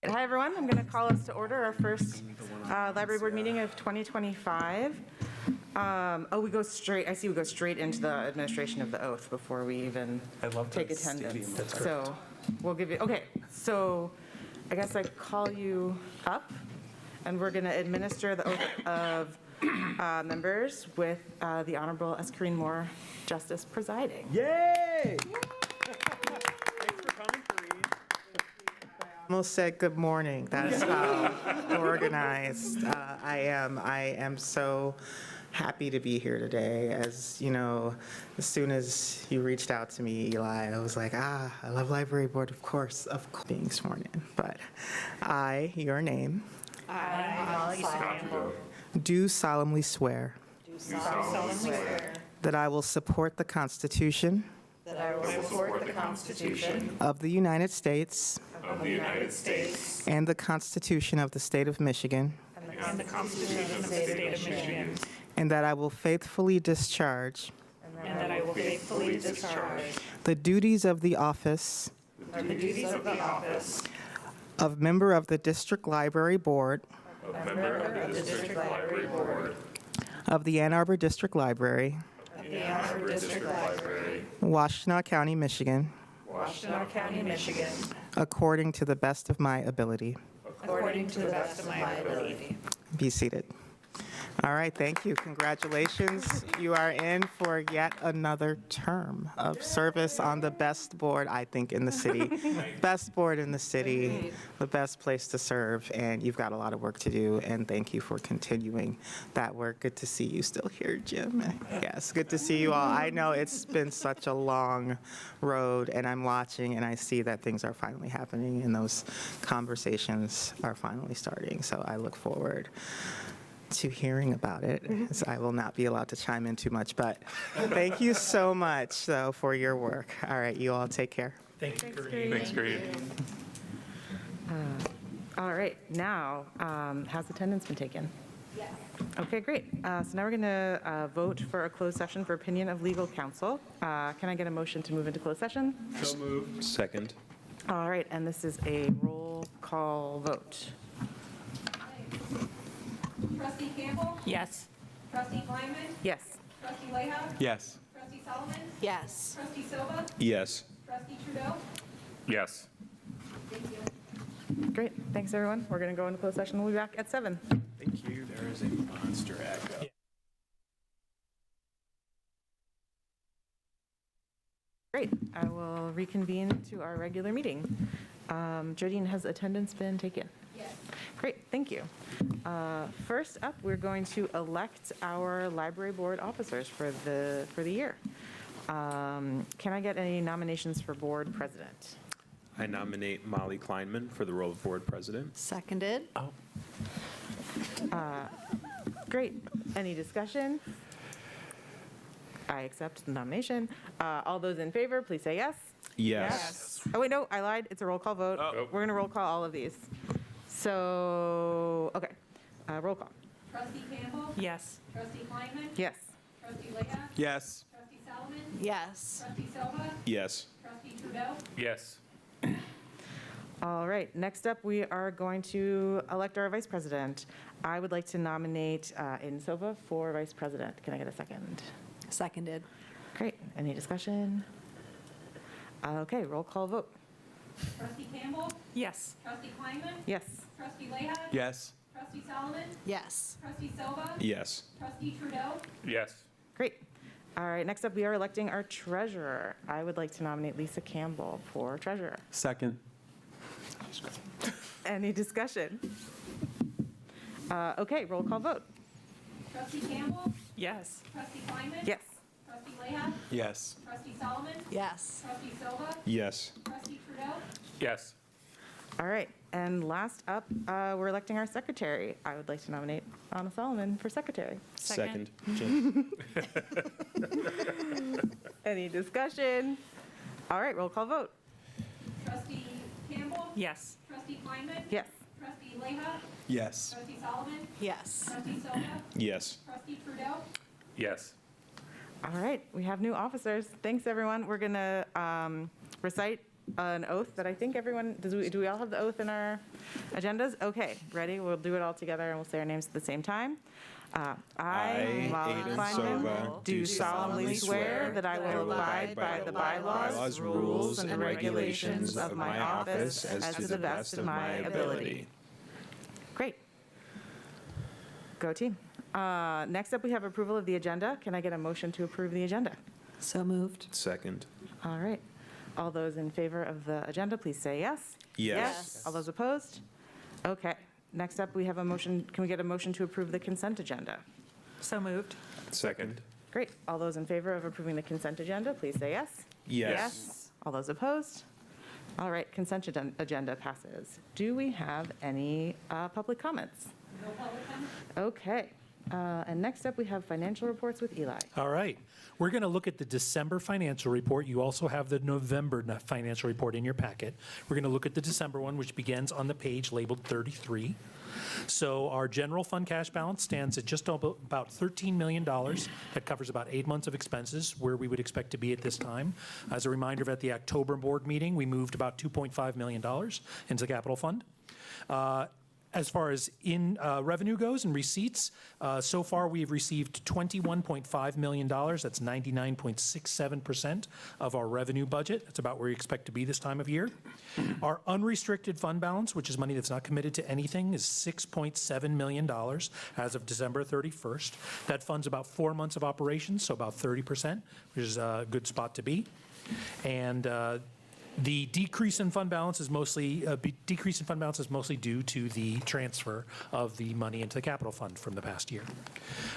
Hi, everyone. I'm going to call us to order our first library board meeting of 2025. We go straight into the administration of the oath before we even take attendance. So we'll give you, okay, so I guess I call you up and we're going to administer the oath of members with the Honorable Escarine Moore, Justice, presiding. Yay! Thanks for coming, Karine. Almost said good morning. That's how organized I am. I am so happy to be here today. As you know, as soon as you reached out to me, Eli, I was like, I love library board, of course, being sworn in. But I, your name, do solemnly swear that I will support the Constitution of the United States and the Constitution of the State of Michigan, and that I will faithfully discharge the duties of the office of member of the District Library Board of the Ann Arbor District Library, Washtenaw County, Michigan, according to the best of my ability. Be seated. All right, thank you. Congratulations. You are in for yet another term of service on the best board, I think, in the city. Best board in the city, the best place to serve, and you've got a lot of work to do, and thank you for continuing that work. Good to see you still here, Jim. Yes, good to see you all. I know it's been such a long road, and I'm watching, and I see that things are finally happening, and those conversations are finally starting, so I look forward to hearing about it, as I will not be allowed to chime in too much, but thank you so much, though, for your work. All right, you all take care. Thank you, Karine. Thanks, Karine. All right, now, has attendance been taken? Yes. Okay, great. So now we're going to vote for a closed session for opinion of legal counsel. Can I get a motion to move into closed session? So moved. Second. All right, and this is a roll call vote. Trustee Campbell? Yes. Trustee Kleinman? Yes. Trustee Leha? Yes. Trustee Solomon? Yes. Trustee Silva? Yes. Trustee Trudeau? Yes. Thank you. Great. Thanks, everyone. We're going to go into closed session. We'll be back at 7. Thank you. There is a monster echo. Great. I will reconvene to our regular meeting. Jodine, has attendance been taken? Yes. Great, thank you. First up, we're going to elect our library board officers for the year. Can I get any nominations for board president? I nominate Molly Kleinman for the role of board president. Seconded. Great. Any discussion? I accept the nomination. All those in favor, please say yes. Yes. Oh, wait, no, I lied. It's a roll call vote. Oh. We're going to roll call all of these. So, okay, roll call. Trustee Campbell? Yes. Trustee Kleinman? Yes. Trustee Leha? Yes. Trustee Solomon? Yes. Trustee Silva? Yes. Trustee Trudeau? Yes. All right, next up, we are going to elect our vice president. I would like to nominate Aiden Silva for vice president. Can I get a second? Seconded. Great, any discussion? Okay, roll call vote. Trustee Campbell? Yes. Trustee Kleinman? Yes. Trustee Leha? Yes. Trustee Solomon? Yes. Trustee Silva? Yes. Trustee Trudeau? Yes. Great. All right, next up, we are electing our treasurer. I would like to nominate Lisa Campbell for treasurer. Second. Any discussion? Okay, roll call vote. Trustee Campbell? Yes. Trustee Kleinman? Yes. Trustee Leha? Yes. Trustee Solomon? Yes. Trustee Silva? Yes. Trustee Trudeau? Yes. All right, and last up, we're electing our secretary. I would like to nominate Anna Solomon for secretary. Second. Any discussion? All right, roll call vote. Trustee Campbell? Yes. Trustee Kleinman? Yes. Trustee Leha? Yes. Trustee Solomon? Yes. Trustee Silva? Yes. Trustee Trudeau? Yes. All right, we have new officers. Thanks, everyone. We're going to recite an oath that I think everyone, do we all have the oath in our agendas? Okay, ready? We'll do it all together and we'll say our names at the same time. I, Molly Aidan Kleinman, Silva, do solemnly swear that I will abide by the bylaws, rules, and regulations of my office as to the best of my ability. Great. Go team. Next up, we have approval of the agenda. Can I get a motion to approve the agenda? So moved. Second. All right. All those in favor of the agenda, please say yes. Yes. All those opposed? Okay. Next up, we have a motion. Can we get a motion to approve the consent agenda? So moved. Second. Great. All those in favor of approving the consent agenda, please say yes. Yes. All those opposed? All right, consent agenda passes. Do we have any public comments? No public comment? Okay. And next up, we have financial reports with Eli. All right. We're going to look at the December financial report. You also have the November financial report in your packet. We're going to look at the December one, which begins on the page labeled 33. So our general fund cash balance stands at just about $13 million. That covers about 8 months of expenses, where we would expect to be at this time. As a reminder, at the October board meeting, we moved about $2.5 million into the capital fund. As far as in revenue goes and receipts, so far we've received $21.5 million. That's 99.67% of our revenue budget. That's about where we expect to be this time of year. Our unrestricted fund balance, which is money that's not committed to anything, is $6.7 million as of December 31st. That funds about 4 months of operations, so about 30%, which is a good spot to be. And the decrease in fund balance is mostly due to the transfer of the money into the capital fund from the past year.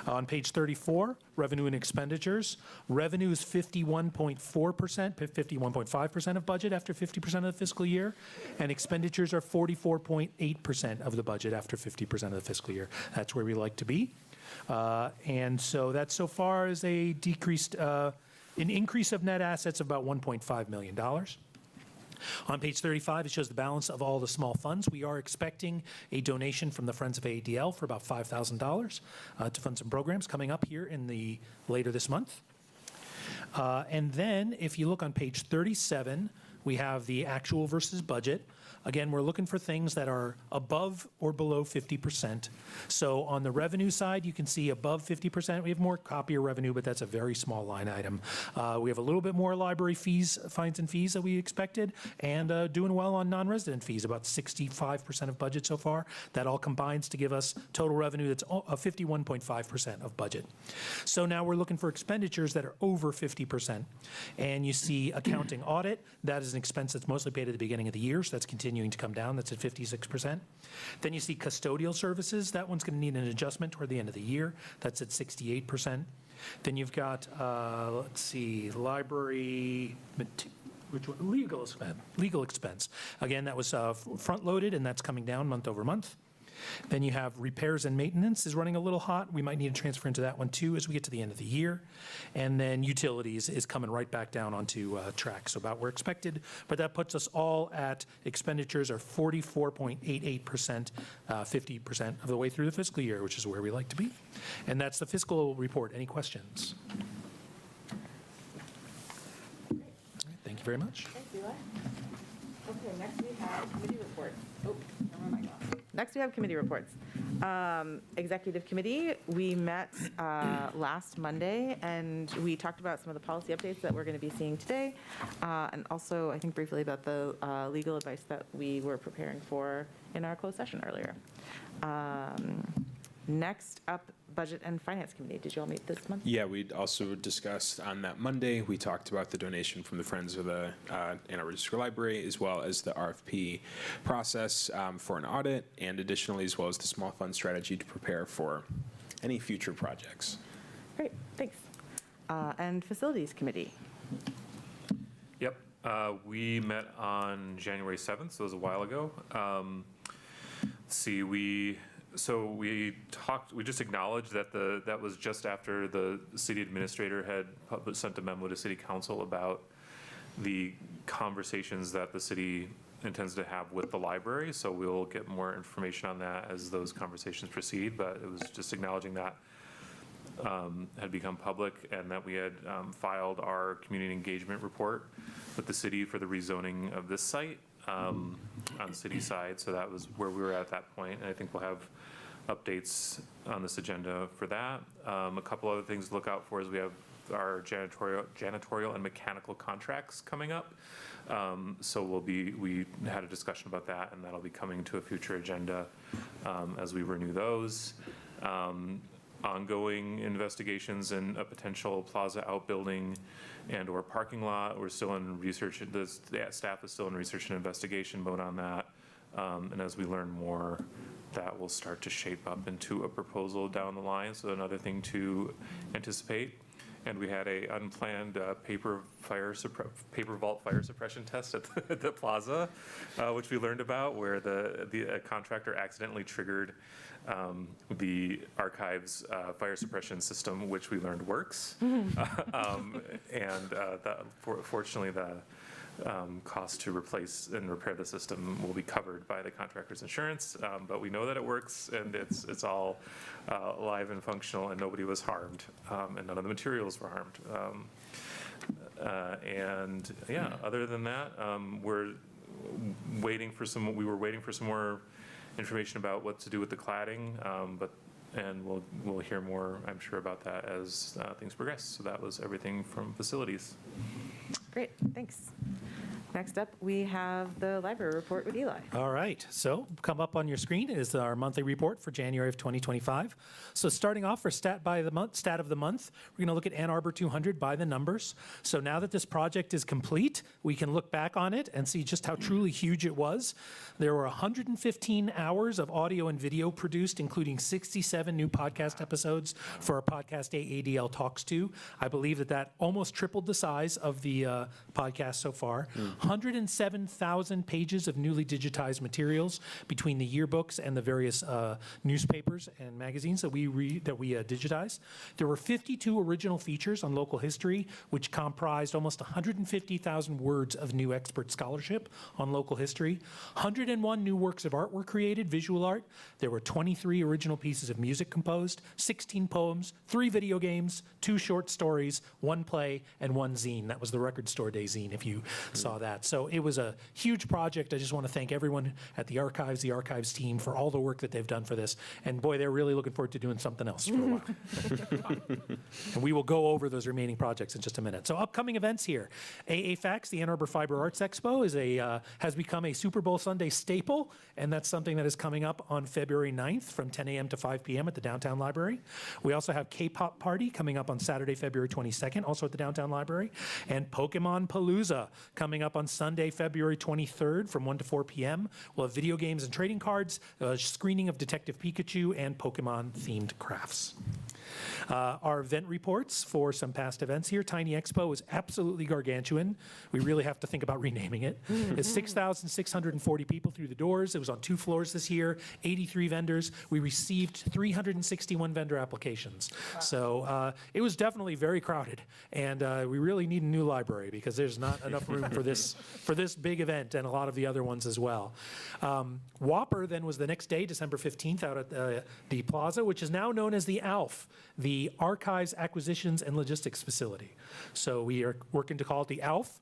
On page 34, revenue and expenditures. Revenue is 51.4%, 51.5% of budget after 50% of the fiscal year, and expenditures are 44.8% of the budget after 50% of the fiscal year. That's where we like to be. And so that so far is an increase of net assets of about $1.5 million. On page 35, it shows the balance of all the small funds. We are expecting a donation from the Friends of AADL for about $5,000 to fund some programs coming up here later this month. And then if you look on page 37, we have the actual versus budget. Again, we're looking for things that are above or below 50%. So on the revenue side, you can see above 50%. We have more copier revenue, but that's a very small line item. We have a little bit more library fees, fines and fees that we expected, and doing well on non-resident fees, about 65% of budget so far. That all combines to give us total revenue that's 51.5% of budget. So now we're looking for expenditures that are over 50%. And you see accounting audit. That is an expense that's mostly paid at the beginning of the year, so that's continuing to come down. That's at 56%. Then you see custodial services. That one's going to need an adjustment toward the end of the year. That's at 68%. Then you've got, library, which one? Legal expense. Again, that was front-loaded, and that's coming down month over month. Then you have repairs and maintenance is running a little hot. We might need to transfer into that one too as we get to the end of the year. And then utilities is coming right back down onto track, so about where expected. But that puts us all at expenditures are 44.88%, 50% of the way through the fiscal year, which is where we like to be. And that's the fiscal report. Any questions? All right, thank you very much. Thanks, Eli. Okay, next we have committee reports. Oh, never mind. Next we have committee reports. Executive committee, we met last Monday and we talked about some of the policy updates that we're going to be seeing today. And also, I think briefly about the legal advice that we were preparing for in our closed session earlier. Next up, Budget and Finance Committee. Did you all meet this month? Yeah, we also discussed on that Monday, we talked about the donation from the Friends of the Ann Arbor District Library, as well as the RFP process for an audit, and additionally, as well as the small fund strategy to prepare for any future projects. Great, thanks. And Facilities Committee. Yep, we met on January 7th, so it was a while ago. We just acknowledged that that was just after the city administrator had sent a memo to city council about the conversations that the city intends to have with the library. So we'll get more information on that as those conversations proceed, but it was just acknowledging that. had become public, and that we had filed our community engagement report with the city for the rezoning of this site on the city side. So that was where we were at that point, and I think we'll have updates on this agenda for that. A couple other things to look out for is we have our janitorial and mechanical contracts coming up. So we had a discussion about that, and that'll be coming to a future agenda as we renew those. Ongoing investigations in a potential plaza outbuilding and or parking lot. We're still in research, the staff is still in research and investigation mode on that. And as we learn more, that will start to shape up into a proposal down the line. So another thing to anticipate. And we had a unplanned paper vault fire suppression test at the plaza, which we learned about, where the contractor accidentally triggered the archives fire suppression system, which we learned works. Fortunately, the cost to replace and repair the system will be covered by the contractor's insurance, but we know that it works, and it's all live and functional, and nobody was harmed, and none of the materials were harmed. Other than that, we were waiting for some more information about what to do with the cladding, and we'll hear more, I'm sure, about that as things progress. So that was everything from facilities. Great, thanks. Next up, we have the library report with Eli. All right, so come up on your screen is our monthly report for January of 2025. So starting off for stat of the month, we're going to look at Ann Arbor 200 by the numbers. So now that this project is complete, we can look back on it and see just how truly huge it was. There were 115 hours of audio and video produced, including 67 new podcast episodes for our podcast AADL Talks To. I believe that almost tripled the size of the podcast so far. 107,000 pages of newly digitized materials between the yearbooks and the various newspapers and magazines that we digitized. There were 52 original features on local history, which comprised almost 150,000 words of new expert scholarship on local history. 101 new works of art were created, visual art. There were 23 original pieces of music composed, 16 poems, 3 video games, 2 short stories, 1 play, and 1 zine. That was the Record Store Day zine, if you saw that. So it was a huge project. I just want to thank everyone at the archives team for all the work that they've done for this. And boy, they're really looking forward to doing something else for a while. And we will go over those remaining projects in just a minute. So upcoming events here. AAFAX, the Ann Arbor Fiber Arts Expo, has become a Super Bowl Sunday staple, and that's something that is coming up on February 9th from 10 a.m. to 5 p.m. at the Downtown Library. We also have K-Pop Party coming up on Saturday, February 22nd, also at the Downtown Library, and Pokemon Palooza coming up on Sunday, February 23rd from 1 to 4 p.m. We'll have video games and trading cards, a screening of Detective Pikachu, and Pokemon-themed crafts. Our event reports for some past events here. Tiny Expo was absolutely gargantuan. We really have to think about renaming it. It's 6,640 people through the doors. It was on 2 floors this year, 83 vendors. We received 361 vendor applications. Wow. So it was definitely very crowded, and we really need a new library because there's not enough room for this big event and a lot of the other ones as well. Whopper then was the next day, December 15th, out at the plaza, which is now known as the ALF, the Archives, Acquisitions, and Logistics Facility. So we are working to call it the ALF.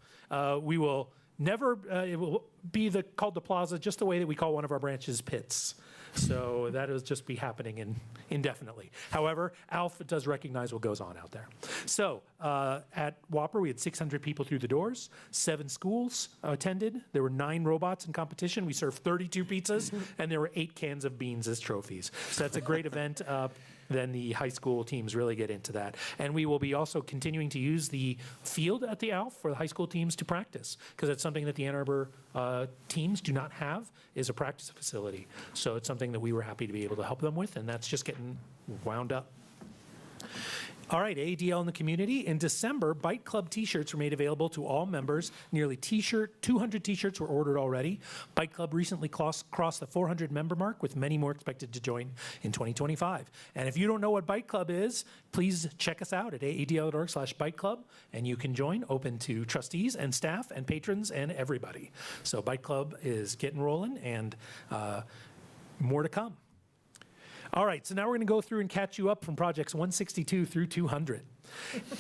We will never, it will be called the plaza just the way that we call one of our branches Pits. So that will just be happening indefinitely. However, ALF does recognize what goes on out there. So at Whopper, we had 600 people through the doors, 7 schools attended. There were 9 robots in competition. We served 32 pizzas, and there were 8 cans of beans as trophies. So that's a great event. Then the high school teams really get into that. And we will be also continuing to use the field at the ALF for the high school teams to practice, because it's something that the Ann Arbor teams do not have, is a practice facility. So it's something that we were happy to be able to help them with, and that's just getting wound up. All right, AADL in the community. In December, Bike Club t-shirts were made available to all members. Nearly 200 t-shirts were ordered already. Bike Club recently crossed the 400 member mark, with many more expected to join in 2025. And if you don't know what Bike Club is, please check us out at aadl.org/Bike Club, and you can join, open to trustees and staff and patrons and everybody. So Bike Club is getting rolling, and more to come. All right, so now we're going to go through and catch you up from projects 162 through 200.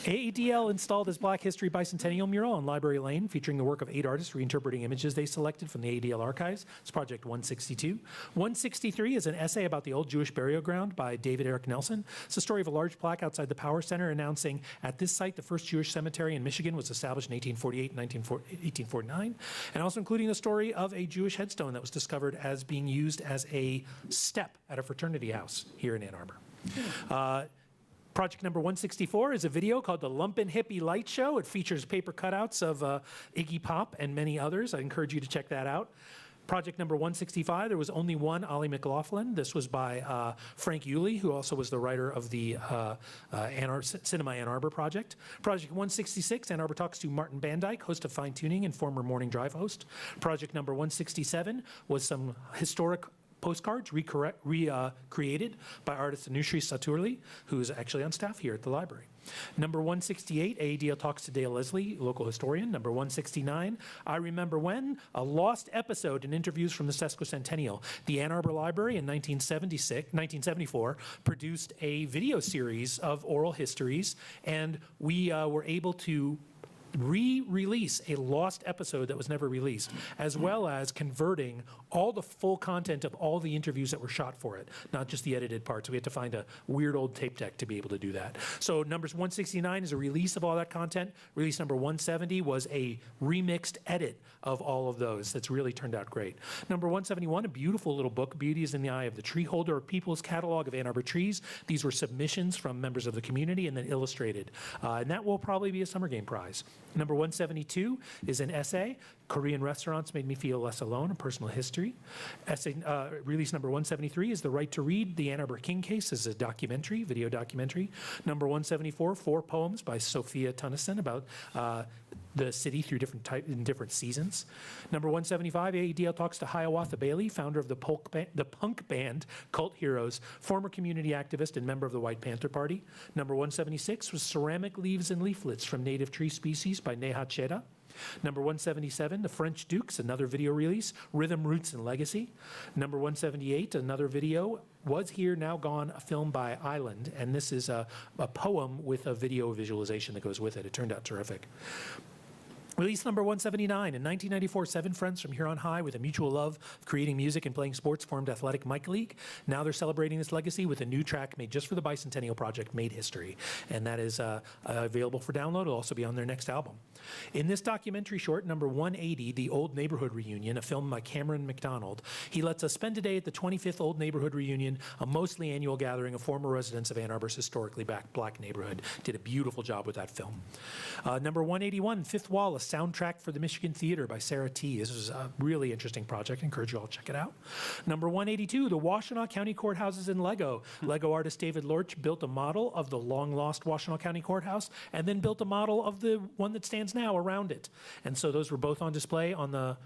AADL installed its Black History Bicentennial mural on Library Lane, featuring the work of 8 artists reinterpreting images they selected from the AADL archives. It's project 162. 163 is an essay about the old Jewish burial ground by David Eric Nelson. It's the story of a large plaque outside the Power Center announcing at this site the first Jewish cemetery in Michigan was established in 1848 and 1849, and also including the story of a Jewish headstone that was discovered as being used as a step at a fraternity house here in Ann Arbor. Project number 164 is a video called the Lumpin' Hippie Light Show. It features paper cutouts of Iggy Pop and many others. I encourage you to check that out. Project number 165, there was only one Ollie McLaughlin. This was by Frank Yulee, who also was the writer of the Cinema Ann Arbor project. Project 166, Ann Arbor talks to Martin Bandyke, host of Fine Tuning and former Morning Drive host. Project number 167 was some historic postcards recreated by artist Anushri Saturli, who is actually on staff here at the library. Number 168, AADL talks to Dale Leslie, local historian. Number 169, I Remember When, a lost episode in interviews from the sesquicentennial. The Ann Arbor Library in 1974 produced a video series of oral histories, and we were able to re-release a lost episode that was never released, as well as converting all the full content of all the interviews that were shot for it, not just the edited parts. We had to find a weird old tape deck to be able to do that. So numbers 169 is a release of all that content. Release number 170 was a remixed edit of all of those. That's really turned out great. Number 171, a beautiful little book, Beauty is in the Eye of the Tree Holder, a People's Catalog of Ann Arbor Trees. These were submissions from members of the community and then illustrated. And that will probably be a summer game prize. Number 172 is an essay, Korean Restaurants Made Me Feel Less Alone, a personal history. Essay, release number 173 is The Right to Read, The Ann Arbor King Case, is a documentary, video documentary. Number 174, 4 poems by Sophia Tunnison about the city through different seasons. Number 175, AADL talks to Hiawatha Bailey, founder of the punk band Cult Heroes, former community activist and member of the White Panther Party. Number 176 was Ceramic Leaves and Leaflets from Native Tree Species by Neha Cheda. Number 177, The French Dukes, another video release, Rhythm, Roots, and Legacy. Number 178, another video, Was Here, Now Gone, a film by Island, and this is a poem with a video visualization that goes with it. It turned out terrific. Release number 179, in 1994, 7 friends from Huron High with a mutual love of creating music and playing sports formed Athletic Mike League. Now they're celebrating this legacy with a new track made just for the Bicentennial Project, Made History. And that is available for download. It'll also be on their next album. In this documentary short, number 180, The Old Neighborhood Reunion, a film by Cameron McDonald, he lets us spend a day at the 25th Old Neighborhood Reunion, a mostly annual gathering of former residents of Ann Arbor's historically black neighborhood. Did a beautiful job with that film. Number 181, Fifth Wall, a soundtrack for the Michigan Theater by Sarah T. This is a really interesting project. I encourage you all to check it out. Number 182, the Washtenaw County Courthouses in Lego. Lego artist David Lorch built a model of the long-lost Washtenaw County Courthouse and then built a model of the one that stands now around it. And so those were both on display on the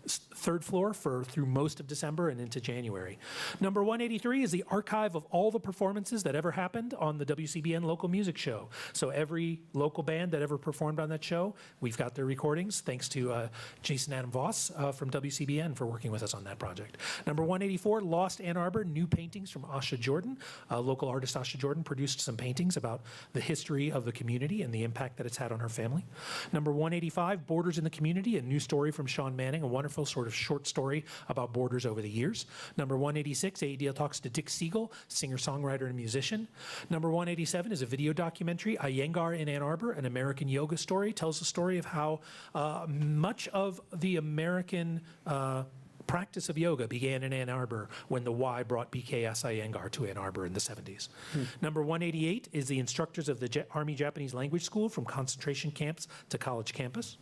third floor through most of December and into January. Number 183 is the archive of all the performances that ever happened on the WCBN local music show. So every local band that ever performed on that show, we've got their recordings, thanks to Jason Adam Voss from WCBN for working with us on that project. Number 184, Lost Ann Arbor, new paintings from Asha Jordan. Local artist Asha Jordan produced some paintings about the history of the community and the impact that it's had on her family. Number 185, Borders in the Community, a new story from Sean Manning, a wonderful sort of short story about borders over the years. Number 186, AADL talks to Dick Siegel, singer-songwriter and musician. Number 187 is a video documentary, Iyengar in Ann Arbor, an American yoga story, tells the story of how much of the American practice of yoga began in Ann Arbor when the Y brought BKS Iyengar to Ann Arbor in the 70s. Number 188 is the instructors of the Army Japanese Language School from concentration camps to college campus.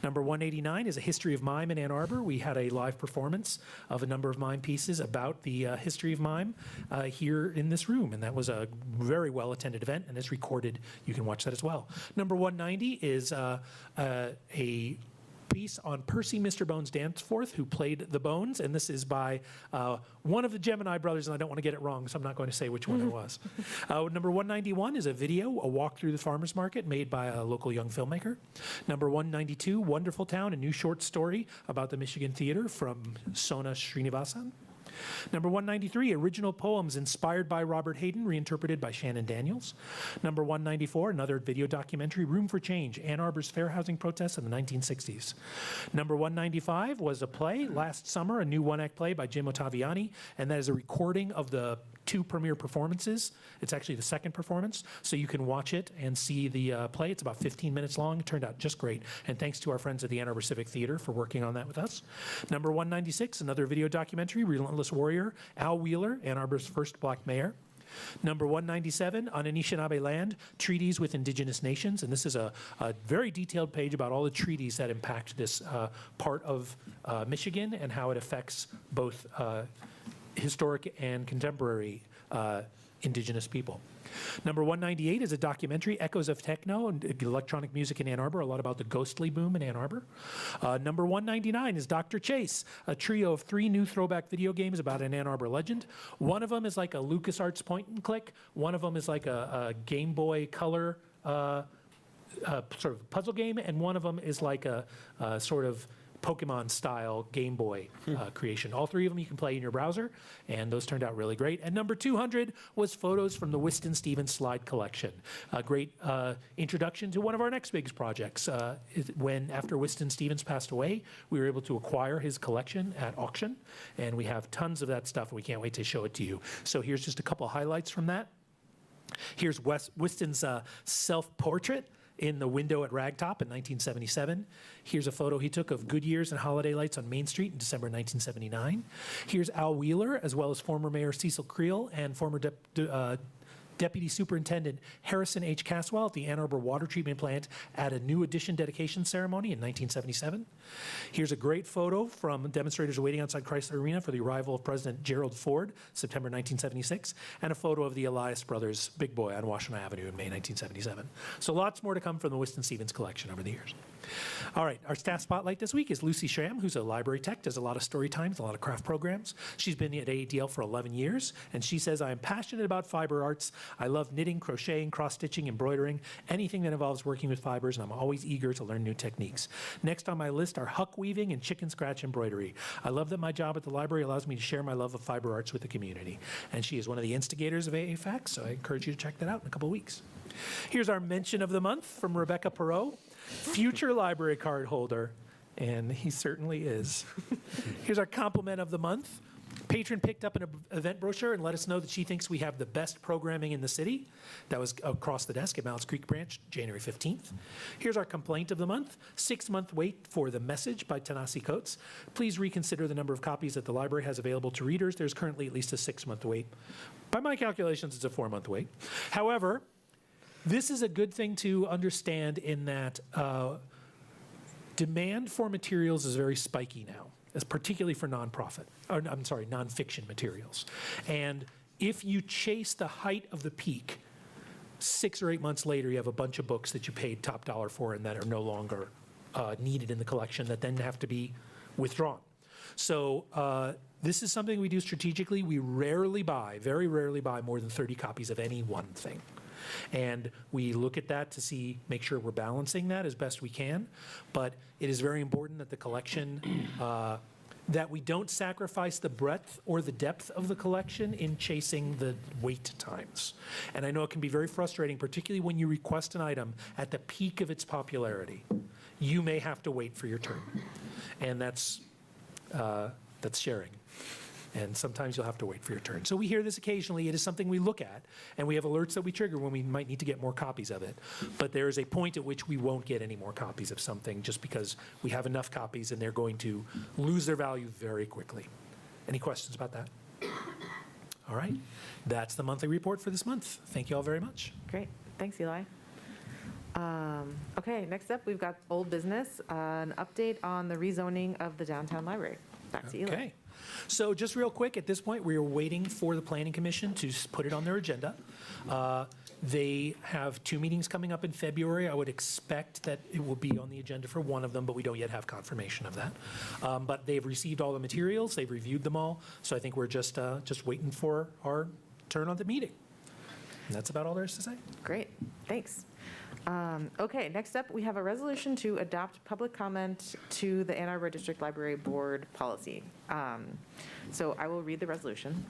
Number 189 is a history of mime in Ann Arbor. We had a live performance of a number of mime pieces about the history of mime here in this room, and that was a very well-attended event, and it's recorded. You can watch that as well. Number 190 is a piece on Percy Mr. Bones Danforth, who played the Bones, and this is by one of the Gemini brothers, and I don't want to get it wrong, so I'm not going to say which one it was. Number 191 is a video, a walk through the farmer's market made by a local young filmmaker. Number 192, Wonderful Town, a new short story about the Michigan Theater from Sona Srinivasan. Number 193, original poems inspired by Robert Hayden, reinterpreted by Shannon Daniels. Number 194, another video documentary, Room for Change, Ann Arbor's fair housing protests in the 1960s. Number 195 was a play last summer, a new one-act play by Jim Ottaviani, and that is a recording of the 2 premiere performances. It's actually the second performance, so you can watch it and see the play. It's about 15 minutes long. It turned out just great, and thanks to our friends at the Ann Arbor Civic Theater for working on that with us. Number 196, another video documentary, Relentless Warrior, Al Wheeler, Ann Arbor's first black mayor. Number 197, on Anishinaabe land, treaties with indigenous nations. And this is a very detailed page about all the treaties that impact this part of Michigan and how it affects both historic and contemporary indigenous people. Number 198 is a documentary, Echoes of Techno and Electronic Music in Ann Arbor, a lot about the ghostly boom in Ann Arbor. Number 199 is Dr. Chase, a trio of 3 new throwback video games about an Ann Arbor legend. One of them is like a LucasArts point and click. One of them is like a Game Boy Color sort of puzzle game, and one of them is like a sort of Pokemon-style Game Boy creation. All 3 of them you can play in your browser, and those turned out really great. And number 200 was photos from the Whiston Stevens slide collection. A great introduction to one of our next big projects. When, after Whiston Stevens passed away, we were able to acquire his collection at auction, and we have tons of that stuff, and we can't wait to show it to you. So here's just a couple highlights from that. Here's Whiston's self-portrait in the window at Ragtop in 1977. Here's a photo he took of Goodyear's and holiday lights on Main Street in December 1979. Here's Al Wheeler, as well as former Mayor Cecil Creel and former Deputy Superintendent Harrison H. Caswell at the Ann Arbor Water Treatment Plant at a new addition dedication ceremony in 1977. Here's a great photo from demonstrators waiting outside Chrysler Arena for the arrival of President Gerald Ford, September 1976, and a photo of the Elias Brothers Big Boy on Washington Avenue in May 1977. So lots more to come from the Whiston Stevens collection over the years. All right, our staff spotlight this week is Lucy Schramm, who's a library tech, does a lot of story times, a lot of craft programs. She's been at AADL for 11 years, and she says, I am passionate about fiber arts. I love knitting, crocheting, cross-stitching, embroidering, anything that involves working with fibers, and I'm always eager to learn new techniques. Next on my list are huck weaving and chicken scratch embroidery. I love that my job at the library allows me to share my love of fiber arts with the community. And she is one of the instigators of AA Facts, so I encourage you to check that out in a couple of weeks. Here's our mention of the month from Rebecca Perot, future library card holder, and he certainly is. Here's our compliment of the month. Patron picked up an event brochure and let us know that she thinks we have the best programming in the city. That was across the desk at Mounts Creek Branch, January 15th. Here's our complaint of the month. 6-month wait for The Message by Tanasi Coates. Please reconsider the number of copies that the library has available to readers. There's currently at least a 6-month wait. By my calculations, it's a 4-month wait. However, this is a good thing to understand in that demand for materials is very spiky now, particularly for nonfiction materials. And if you chase the height of the peak, 6 or 8 months later, you have a bunch of books that you paid top dollar for and that are no longer needed in the collection that then have to be withdrawn. So this is something we do strategically. We rarely buy, very rarely buy more than 30 copies of any one thing. And we look at that to make sure we're balancing that as best we can. But it is very important that the collection, that we don't sacrifice the breadth or the depth of the collection in chasing the wait times. And I know it can be very frustrating, particularly when you request an item at the peak of its popularity. You may have to wait for your turn. And that's sharing. And sometimes you'll have to wait for your turn. So we hear this occasionally. It is something we look at, and we have alerts that we trigger when we might need to get more copies of it. But there is a point at which we won't get any more copies of something just because we have enough copies and they're going to lose their value very quickly. Any questions about that? All right. That's the monthly report for this month. Thank you all very much. Great. Thanks, Eli. Okay, next up, we've got old business, an update on the rezoning of the downtown library. Back to Eli. Okay. So just real quick, at this point, we are waiting for the Planning Commission to put it on their agenda. They have 2 meetings coming up in February. I would expect that it will be on the agenda for one of them, but we don't yet have confirmation of that. But they've received all the materials, they've reviewed them all, so I think we're just waiting for our turn on the meeting. And that's about all there is to say. Great, thanks. Okay, next up, we have a resolution to adopt public comment to the Ann Arbor District Library Board policy. So I will read the resolution.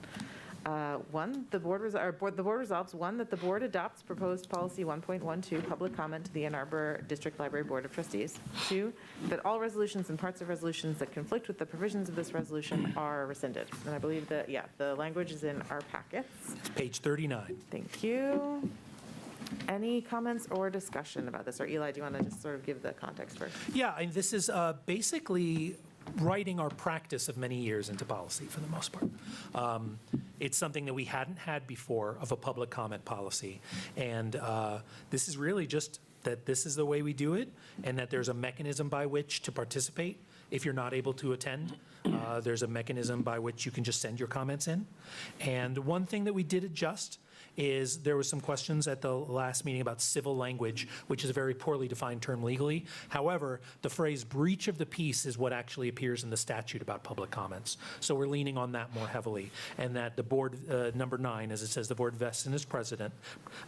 One, the board resolves, one, that the board adopts proposed policy 1.12, public comment to the Ann Arbor District Library Board of Trustees. Two, that all resolutions and parts of resolutions that conflict with the provisions of this resolution are rescinded. And I believe that, yeah, the language is in our packets. It's page 39. Thank you. Any comments or discussion about this? Or Eli, do you want to just sort of give the context first? Yeah, and this is basically writing our practice of many years into policy for the most part. It's something that we hadn't had before of a public comment policy. And this is really just that this is the way we do it, and that there's a mechanism by which to participate. If you're not able to attend, there's a mechanism by which you can just send your comments in. And one thing that we did adjust is there was some questions at the last meeting about civil language, which is a very poorly defined term legally. However, the phrase breach of the peace is what actually appears in the statute about public comments. So we're leaning on that more heavily. And that the board, number 9, as it says, the board vests in its president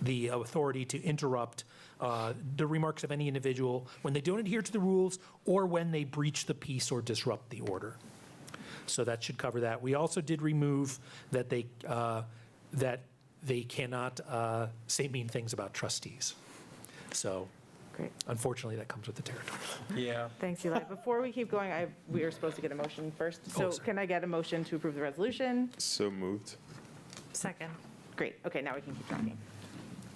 the authority to interrupt the remarks of any individual when they don't adhere to the rules or when they breach the peace or disrupt the order. So that should cover that. We also did remove that they cannot say mean things about trustees. So Great. unfortunately, that comes with the territory. Yeah. Thanks, Eli. Before we keep going, we are supposed to get a motion first. So sorry. can I get a motion to approve the resolution? So moved. Second. Great. Okay, now we can keep talking.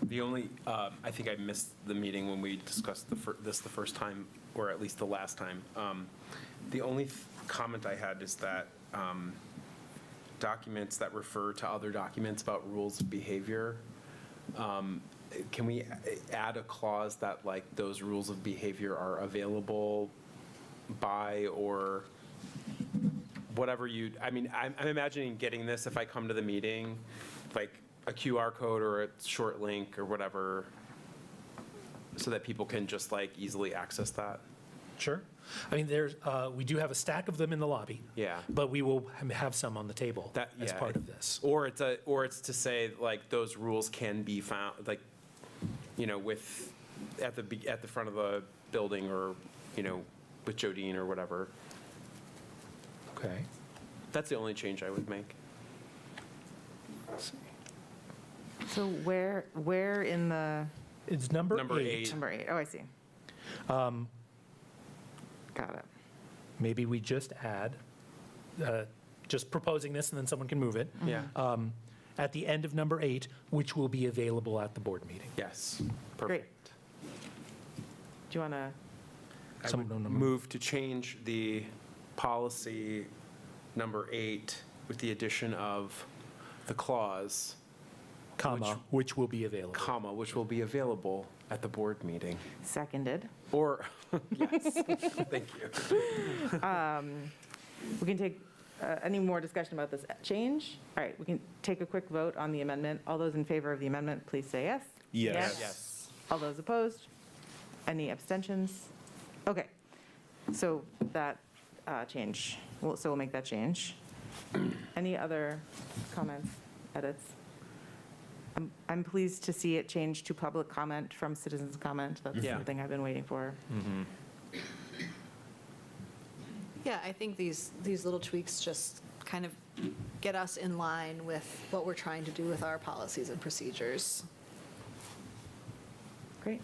The only, I think I missed the meeting when we discussed this the first time, or at least the last time. The only comment I had is that documents that refer to other documents about rules of behavior, can we add a clause that like those rules of behavior are available by or whatever you, I mean, I'm imagining getting this if I come to the meeting, like a QR code or a short link or whatever, so that people can just like easily access that. Sure. I mean, we do have a stack of them in the lobby. Yeah. But we will have some on the table as Yeah, part of this. Or it's to say like those rules can be found, like, with, at the front of the building or, with Jodine or whatever. Okay. That's the only change I would make. So where in the, It's number Number 8. eight. number 8? Oh, I see. Got it. Maybe we just add, just proposing this and then someone can move it. Yeah. At the end of number 8, which will be available at the board meeting. Yes. Great. Perfect. Do you want to, I Someone would know number- move to change the policy number 8 with the addition of the clause, Comma, which will be available. comma, which will be available at the board meeting. seconded? Or, yes, thank you. We can take, any more discussion about this change? All right, we can take a quick vote on the amendment. All those in favor of the amendment, please say yes. Yes. Yes. All those opposed? Any abstentions? Okay, so that change, so we'll make that change. Any other comments, edits? I'm pleased to see it change to public comment from citizens' comment. That's Yeah. something I've been waiting for. Yeah, I think these little tweaks just kind of get us in line with what we're trying to do with our policies and procedures. Great.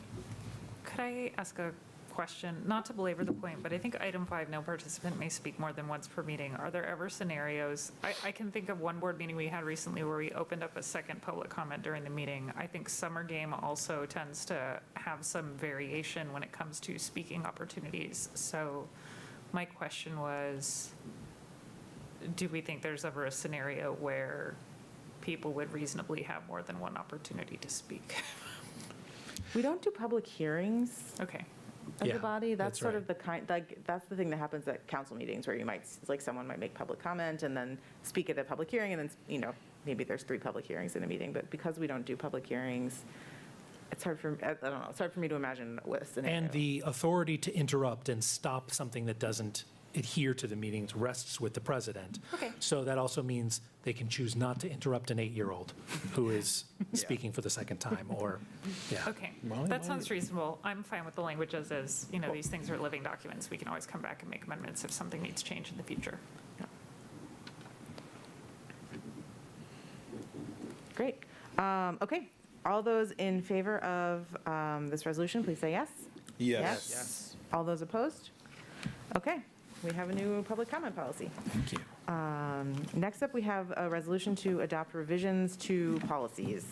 Could I ask a question? Not to belabor the point, but I think item 5, no participant may speak more than once per meeting. Are there ever scenarios? I can think of one board meeting we had recently where we opened up a second public comment during the meeting. I think summer game also tends to have some variation when it comes to speaking opportunities. So my question was, do we think there's ever a scenario where people would reasonably have more than one opportunity to speak? We don't do public hearings Okay. as Yeah, a body. That's that's sort right. of the kind, like, that's the thing that happens at council meetings where you might, like, someone might make public comment and then speak at a public hearing, and then, maybe there's 3 public hearings in a meeting. But because we don't do public hearings, it's hard for, I don't know, it's hard for me to imagine what a scenario. And the authority to interrupt and stop something that doesn't adhere to the meetings rests with the president. Okay. So that also means they can choose not to interrupt an 8-year-old who is speaking for the second time, or, yeah. Okay, that sounds reasonable. I'm fine with the language as is. You know, these things are living documents. We can always come back and make amendments if something needs change in the future. Great. Okay, all those in favor of this resolution, please say yes. Yes. All those opposed? Okay, we have a new public comment policy. Thank you. Next up, we have a resolution to adopt revisions to policies.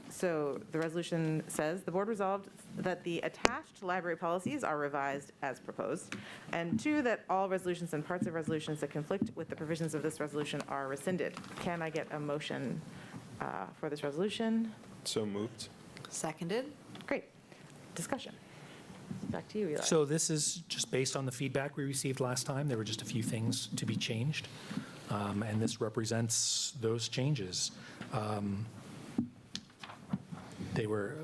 So the resolution says, the board resolved that the attached library policies are revised as proposed, and 2, that all resolutions and parts of resolutions that conflict with the provisions of this resolution are rescinded. Can I get a motion for this resolution? So moved. Seconded? Great. Discussion. Back to you, Eli. So this is just based on the feedback we received last time. There were just a few things to be changed, and this represents those changes. They were,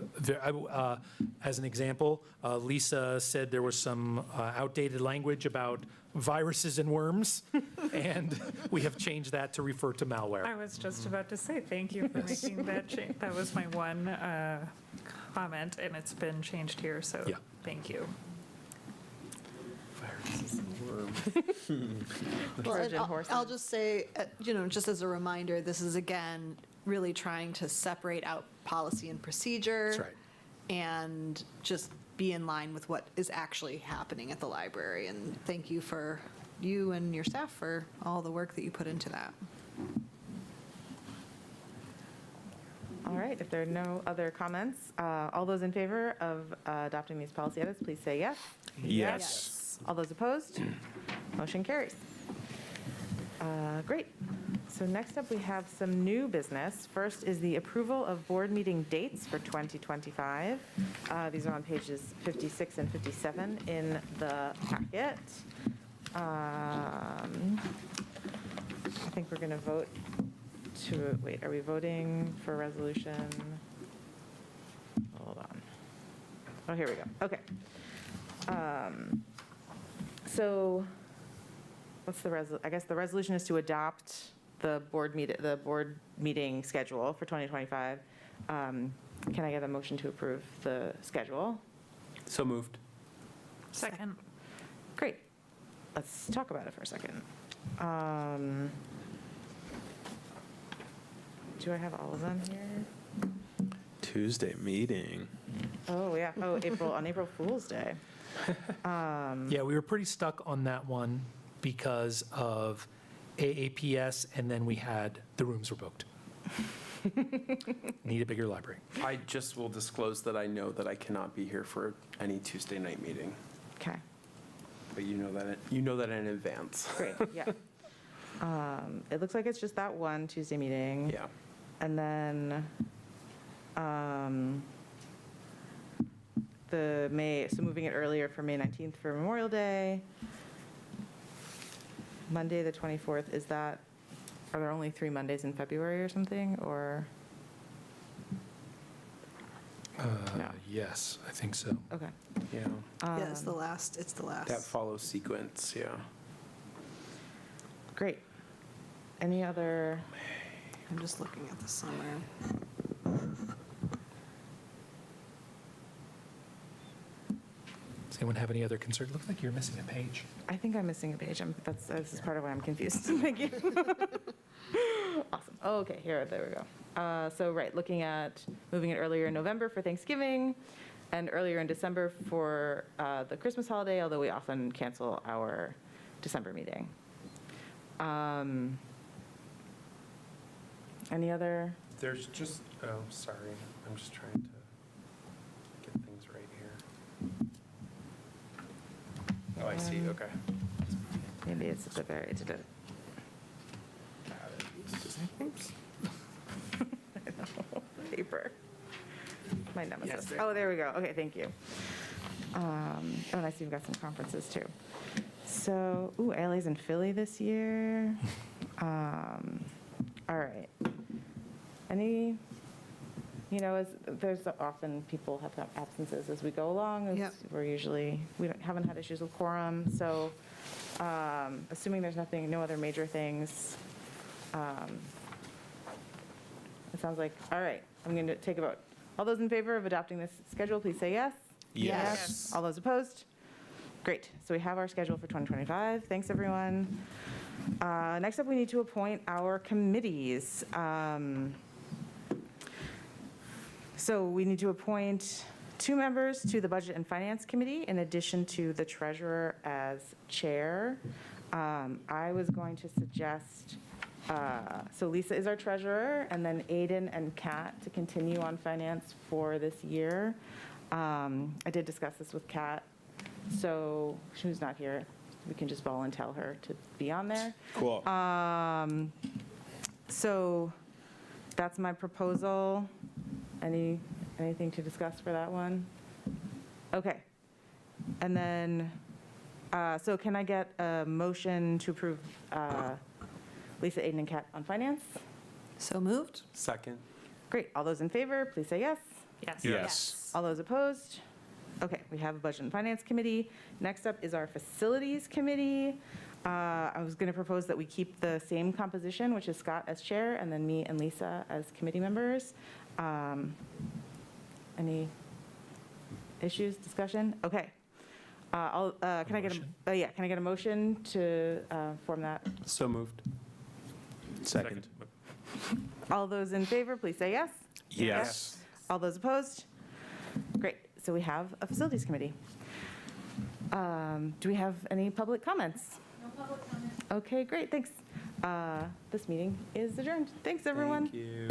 as an example, Lisa said there was some outdated language about viruses and worms, and we have changed that to refer to malware. I was just about to say, thank you for making that change. That was my one comment, and it's been changed here, so Yeah. thank you. Well, and Trojan horse. I'll just say, just as a reminder, this is again, really trying to separate out policy and procedure. That's right. And just be in line with what is actually happening at the library. And thank you for, you and your staff for all the work that you put into that. All right, if there are no other comments, all those in favor of adopting these policy edits, please say yes. Yes. All those opposed? Motion carries. Great. So next up, we have some new business. First is the approval of board meeting dates for 2025. These are on pages 56 and 57 in the packet. I think we're going to vote to, wait, are we voting for resolution? Hold on. Oh, here we go. Okay. So what's I guess the resolution is to adopt the board meeting schedule for 2025. Can I get a motion to approve the schedule? So moved. Second. Great. Let's talk about it for a second. Do I have all of them here? Tuesday meeting. Oh, yeah. Oh, on April Fool's Day. Yeah, we were pretty stuck on that one because of AAPS, and then we had, the rooms were booked. Need a bigger library. I just will disclose that I know that I cannot be here for any Tuesday night meeting, Okay, but you know that in advance. great, yeah. It looks like it's just that one Tuesday meeting. Yeah. And then so moving it earlier for May 19th for Memorial Day. Monday, the 24th, are there only 3 Mondays in February or something, or? No. Yes, I think so. Okay. Yeah. Yeah, it's the last. That follows sequence, yeah. Great. Any other? I'm just looking at the summer. Does anyone have any other concern? Looks like you're missing a page. I think I'm missing a page. This is part of why I'm confused. Thank you. Awesome. Oh, okay, there we go. So, right, looking at moving it earlier in November for Thanksgiving and earlier in December for the Christmas holiday, although we often cancel our December meeting. Any other? There's just, oh, sorry, I'm just trying to get things right here. Oh, I see, okay. Maybe it's at the very, Oops. paper. My nemesis. Yes, there. Oh, there we go. Okay, thank you. Oh, and I see we've got some conferences too. So, ALA's in Philly this year. All right. There's often people have absences as we go along. Yep. We haven't had issues with quorum, so Assuming there's nothing, no other major things. It sounds like, all right, I'm going to take a vote. All those in favor of adopting this schedule, please say yes. Yes. All those opposed? Great, so we have our schedule for 2025. Thanks, everyone. Next up, we need to appoint our committees. So we need to appoint 2 members to the Budget and Finance Committee in addition to the treasurer as chair. I was going to suggest, so Lisa is our treasurer, and then Aiden and Kat to continue on finance for this year. I did discuss this with Kat, so who's not here, we can just volunteer her to be on there. Cool. So that's my proposal. Anything to discuss for that one? Okay. And then, so can I get a motion to approve Lisa, Aiden, and Kat on finance? So moved? Second. Great. All those in favor, please say yes. Yes. Yes. All those opposed? Okay, we have a Budget and Finance Committee. Next up is our Facilities Committee. I was going to propose that we keep the same composition, which is Scott as chair, and then me and Lisa as committee members. Any issues, discussion? Okay. Can I get a motion to form that? So moved. Second. All those in favor, please say yes. Yes. All those opposed? Great, so we have a Facilities Committee. Do we have any public comments? No public comment. Okay, great, thanks. This meeting is adjourned. Thanks, everyone. Thank you.